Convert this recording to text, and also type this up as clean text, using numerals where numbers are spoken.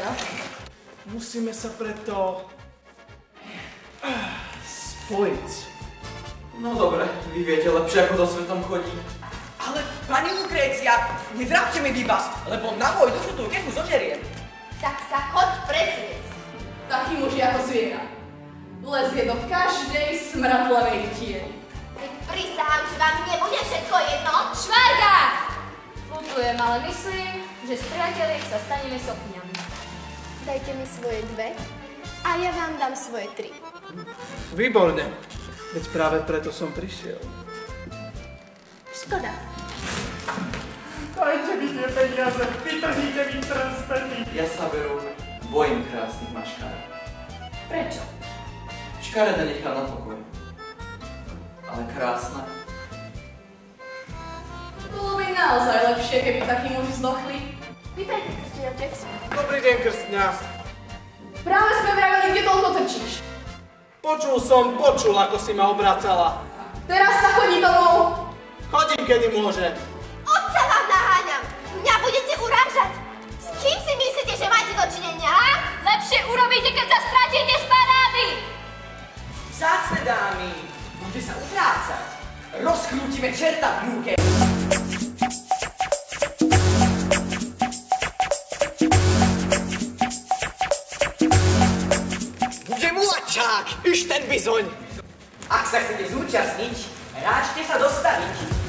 no. Musíme sa preto... spojiť. No dobre, vy viete lepšie, ako so svetom chodí. Ale, pani Lukrécia, nevráťte mi výbas, lebo na moju dušu tú kefu zožeriem. Tak sa choď presviec. Taký muž je ako zviera. Lezie do každej smradlavej tieni. Keď prisahám, že vám nebude všetko jedno. Švarga! Putujem, ale myslím, že z priateliek sa staneme sokňami. Dajte mi svoje 2 a ja vám dám svoje 3. Výborne. Veď práve preto som prišiel. Škoda. Dajte mi tie peniaze, vytrhnite mi prsteny. Ja sa veru bojím krásnych maškárov. Prečo? Škaredé nechá na pokoj. Ale krásna. Bolo by naozaj lepšie, keby takí muži zdochli. Vítajte, krstný otec. Dobrý deň, krstňa. Práve sme vraveli, kde toľko trčíš. Počul, ako si ma obracala. Teraz sa chodí domov. Chodím, kedy môže. Otca vám naháňam. Mňa budete urážať. S kým si myslíte, že máte dočinenia, ha? Lepšie urobíte, keď sa stratíte z parády! Vzácne dámy, bude sa utrácať. Rozkrútime čerta v múke. Bude mulačák, už ten bizoň. Ak sa chcete zúčastniť, ráčte sa dostaviť.